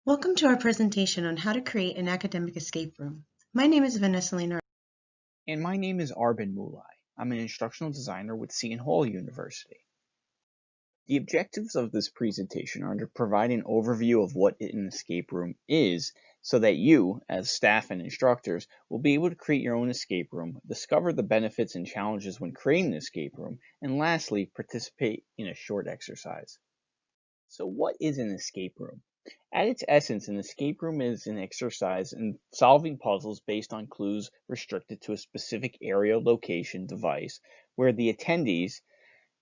Welcome to our presentation on how to create an academic escape room. My name is Vanessa Leonardo. And my name is Mulaj. I'm an instructional designer with Seton University. The objectives of this presentation are to provide an overview of what an escape room is so that you, as staff and instructors, will be able to create your own escape room, discover the benefits and challenges when creating an escape room, and lastly, participate in a short exercise. So what is an escape room? At its essence, an escape room is an exercise in solving puzzles based on clues restricted to a specific area, location, device, where the attendees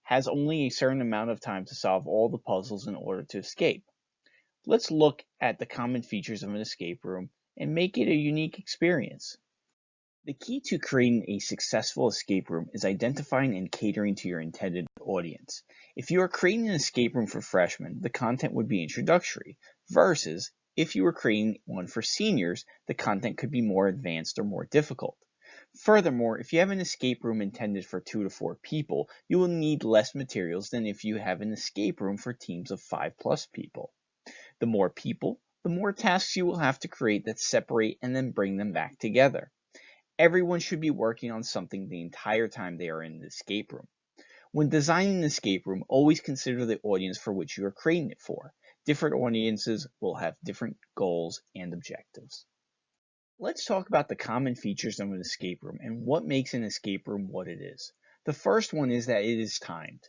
has only a certain amount of time to solve all the puzzles in order to escape. Let's look at the common features of an escape room and make it a unique experience. The key to creating a successful escape room is identifying and catering to your intended audience. If you are creating an escape room for freshmen, the content would be introductory, versus if you were creating one for seniors, the content could be more advanced or more difficult. Furthermore, if you have an escape room intended for 2 to 4 people, you will need less materials than if you have an escape room for teams of 5+ people. The more people, the more tasks you will have to create that separate and then bring them back together. Everyone should be working on something the entire time they are in the escape room. When designing an escape room, always consider the audience for which you are creating it for. Different audiences will have different goals and objectives. Let's talk about the common features of an escape room and what makes an escape room what it is. The first one is that it is timed.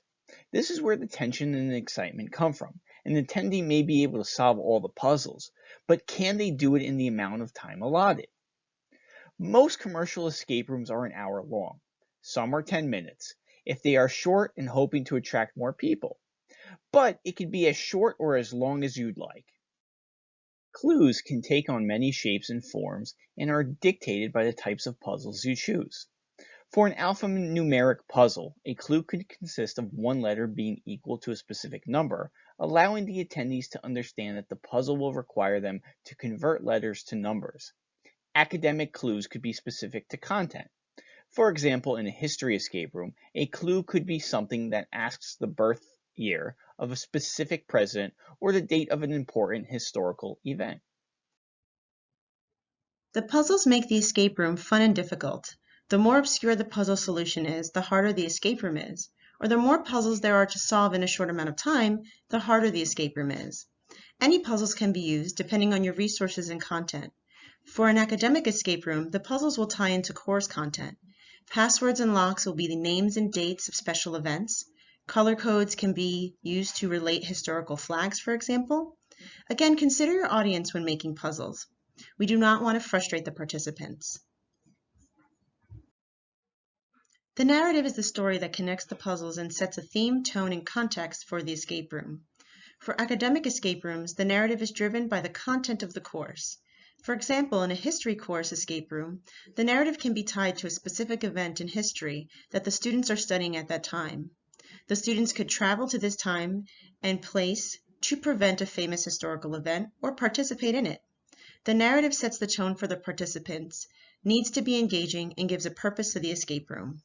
This is where the tension and the excitement come from. An attendee may be able to solve all the puzzles, but can they do it in the amount of time allotted? Most commercial escape rooms are an hour long. Some are 10 minutes, if they are short and hoping to attract more people. But it can be as short or as long as you'd like. Clues can take on many shapes and forms and are dictated by the types of puzzles you choose. For an alphanumeric puzzle, a clue could consist of one letter being equal to a specific number, allowing the attendees to understand that the puzzle will require them to convert letters to numbers. Academic clues could be specific to content. For example, in a history escape room, a clue could be something that asks the birth year of a specific president or the date of an important historical event. The puzzles make the escape room fun and difficult. The more obscure the puzzle solution is, the harder the escape room is. Or the more puzzles there are to solve in a short amount of time, the harder the escape room is. Any puzzles can be used depending on your resources and content. For an academic escape room, the puzzles will tie into course content. Passwords and locks will be the names and dates of special events. Color codes can be used to relate historical flags, for example. Again, consider your audience when making puzzles. We do not want to frustrate the participants. The narrative is the story that connects the puzzles and sets a theme, tone, and context for the escape room. For academic escape rooms, the narrative is driven by the content of the course. For example, in a history course escape room, the narrative can be tied to a specific event in history that the students are studying at that time. The students could travel to this time and place to prevent a famous historical event or participate in it. The narrative sets the tone for the participants, needs to be engaging, and gives a purpose to the escape room.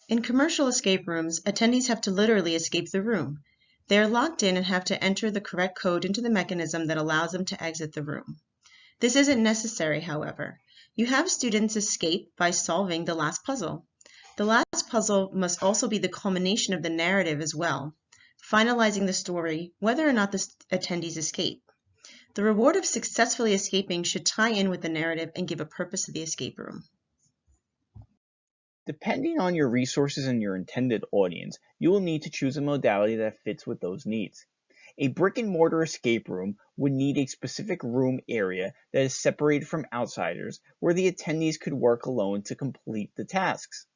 In commercial escape rooms, attendees have to literally escape the room. They are locked in and have to enter the correct code into the mechanism that allows them to exit the room. This isn't necessary, however. You have students escape by solving the last puzzle. The last puzzle must also be the culmination of the narrative as well, finalizing the story whether or not the attendees escape. The reward of successfully escaping should tie in with the narrative and give a purpose to the escape room. Depending on your resources and your intended audience, you will need to choose a modality that fits with those needs. A brick-and-mortar escape room would need a specific room area that is separated from outsiders, where the attendees could work alone to complete the tasks.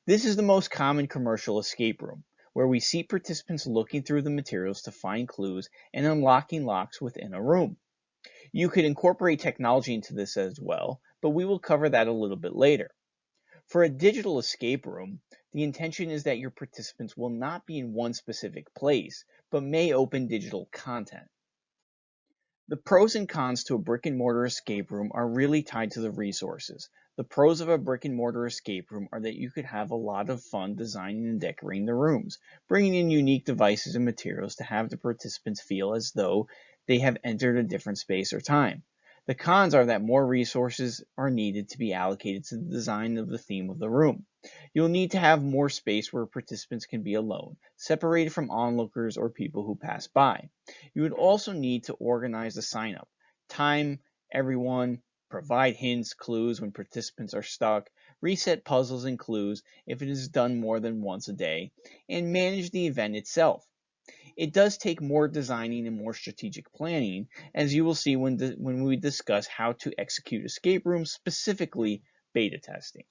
This is the most common commercial escape room, where we see participants looking through the materials to find clues and unlocking locks within a room. You could incorporate technology into this as well, but we will cover that a little bit later. For a digital escape room, the intention is that your participants will not be in one specific place, but may open digital content. The pros and cons to a brick-and-mortar escape room are really tied to the resources. The pros of a brick-and-mortar escape room are that you could have a lot of fun designing and decorating the rooms, bringing in unique devices and materials to have the participants feel as though they have entered a different space or time. The cons are that more resources are needed to be allocated to the design of the theme of the room. You'll need to have more space where participants can be alone, separated from onlookers or people who pass by. You would also need to organize the sign up, time everyone, provide hints, clues when participants are stuck, reset puzzles and clues if it is done more than once a day, and manage the event itself. It does take more designing and more strategic planning, as you will see when we discuss how to execute escape rooms, specifically beta testing.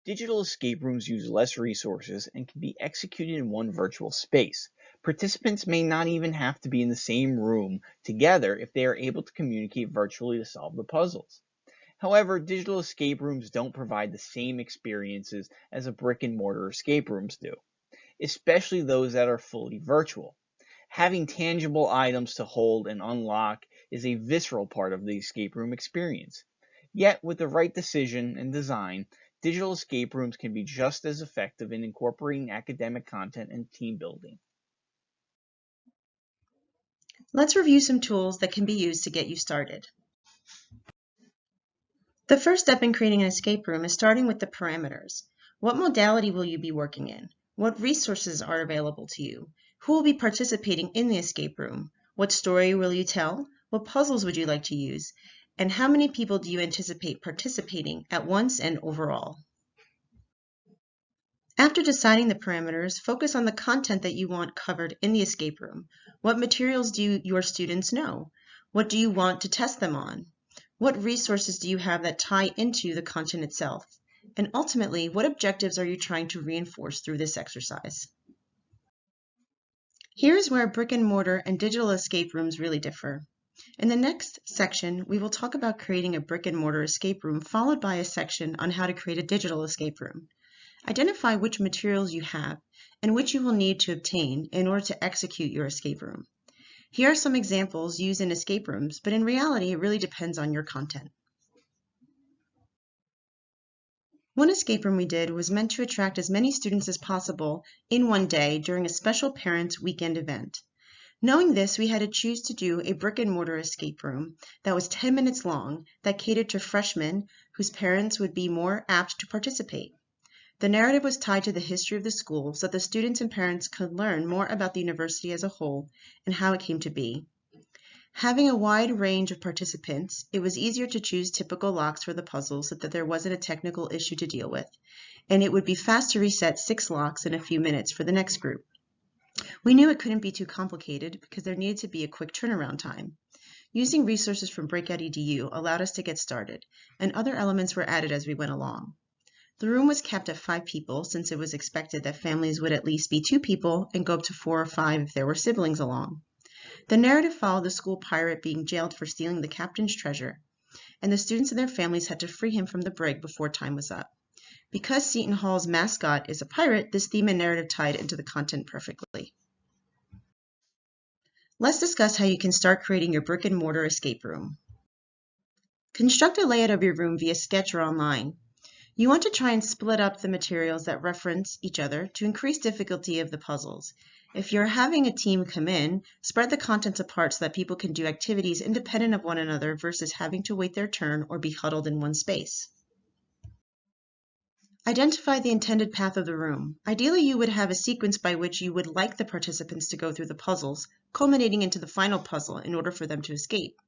Digital escape rooms use less resources and can be executed in one virtual space. Participants may not even have to be in the same room together if they are able to communicate virtually to solve the puzzles. However, digital escape rooms don't provide the same experiences as a brick-and-mortar escape rooms do, especially those that are fully virtual. Having tangible items to hold and unlock is a visceral part of the escape room experience. Yet, with the right decision and design, digital escape rooms can be just as effective in incorporating academic content and team building. Let's review some tools that can be used to get you started. The first step in creating an escape room is starting with the parameters. What modality will you be working in? What resources are available to you? Who will be participating in the escape room? What story will you tell? What puzzles would you like to use? And how many people do you anticipate participating at once and overall? After deciding the parameters, focus on the content that you want covered in the escape room. What materials do your students know? What do you want to test them on? What resources do you have that tie into the content itself? And ultimately, what objectives are you trying to reinforce through this exercise? Here's where brick and mortar and digital escape rooms really differ. In the next section, we will talk about creating a brick and mortar escape room, followed by a section on how to create a digital escape room. Identify which materials you have and which you will need to obtain in order to execute your escape room. Here are some examples used in escape rooms, but in reality, it really depends on your content. One escape room we did was meant to attract as many students as possible in one day during a special parents' weekend event. Knowing this, we had to choose to do a brick and mortar escape room that was 10 minutes long that catered to freshmen whose parents would be more apt to participate. The narrative was tied to the history of the school so that the students and parents could learn more about the university as a whole and how it came to be. Having a wide range of participants, it was easier to choose typical locks for the puzzles so that there wasn't a technical issue to deal with, and it would be fast to reset 6 locks in a few minutes for the next group. We knew it couldn't be too complicated because there needed to be a quick turnaround time. Using resources from Breakout EDU allowed us to get started, and other elements were added as we went along. The room was kept at 5 people since it was expected that families would at least be 2 people and go up to 4 or 5 if there were siblings along. The narrative followed the school pirate being jailed for stealing the captain's treasure, and the students and their families had to free him from the brig before time was up. Because Seton Hall's mascot is a pirate, this theme and narrative tied into the content perfectly. Let's discuss how you can start creating your brick and mortar escape room. Construct a layout of your room via Sketch or online. You want to try and split up the materials that reference each other to increase difficulty of the puzzles. If you're having a team come in, spread the contents apart so that people can do activities independent of one another versus having to wait their turn or be huddled in one space. Identify the intended path of the room. Ideally, you would have a sequence by which you would like the participants to go through the puzzles, culminating into the final puzzle in order for them to escape.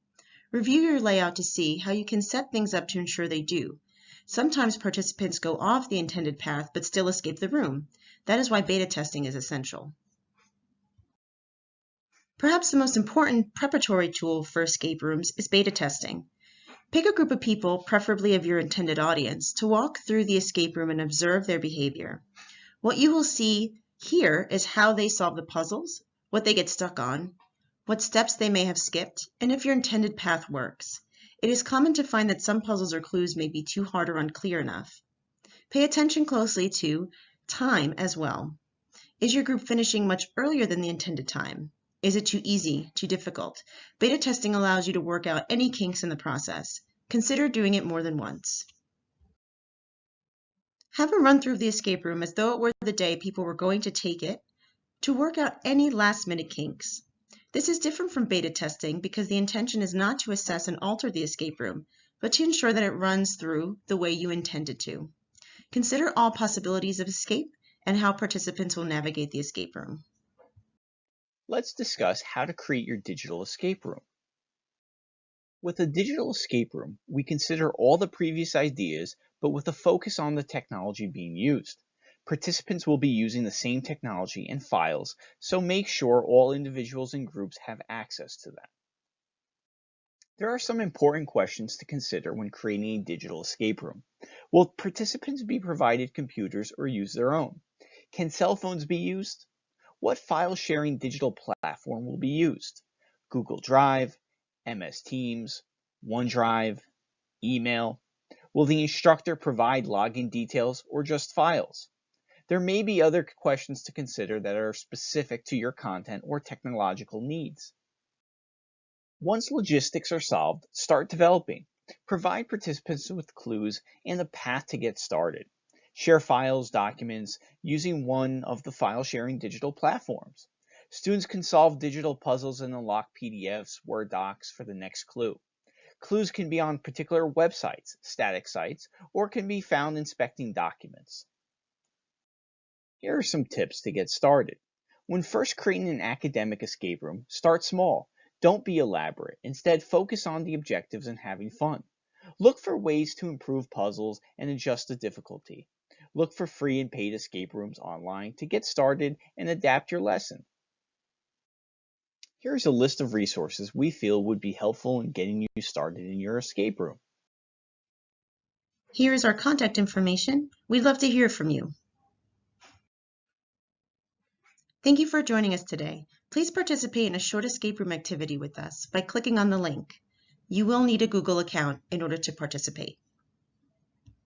Review your layout to see how you can set things up to ensure they do. Sometimes participants go off the intended path but still escape the room. That is why beta testing is essential. Perhaps the most important preparatory tool for escape rooms is beta testing. Pick a group of people, preferably of your intended audience, to walk through the escape room and observe their behavior. What you will see here is how they solve the puzzles, what they get stuck on, what steps they may have skipped, and if your intended path works. It is common to find that some puzzles or clues may be too hard or unclear enough. Pay attention closely to time as well. Is your group finishing much earlier than the intended time? Is it too easy, too difficult? Beta testing allows you to work out any kinks in the process. Consider doing it more than once. Have a run through of the escape room as though it were the day people were going to take it to work out any last-minute kinks. This is different from beta testing because the intention is not to assess and alter the escape room, but to ensure that it runs through the way you intended to. Consider all possibilities of escape and how participants will navigate the escape room. Let's discuss how to create your digital escape room. With a digital escape room, we consider all the previous ideas, but with a focus on the technology being used. Participants will be using the same technology and files, so make sure all individuals and groups have access to them. There are some important questions to consider when creating a digital escape room. Will participants be provided computers or use their own? Can cell phones be used? What file sharing digital platform will be used? Google Drive, MS Teams, OneDrive, email? Will the instructor provide login details or just files? There may be other questions to consider that are specific to your content or technological needs. Once logistics are solved, start developing. Provide participants with clues and a path to get started. Share files, documents, using one of the file sharing digital platforms. Students can solve digital puzzles and unlock PDFs, Word docs for the next clue. Clues can be on particular websites, static sites, or can be found inspecting documents. Here are some tips to get started. When first creating an academic escape room, start small. Don't be elaborate. Instead, focus on the objectives and having fun. Look for ways to improve puzzles and adjust the difficulty. Look for free and paid escape rooms online to get started and adapt your lesson. Here's a list of resources we feel would be helpful in getting you started in your escape room. Here is our contact information. We'd love to hear from you. Thank you for joining us today. Please participate in a short escape room activity with us by clicking on the link. You will need a Google account in order to participate.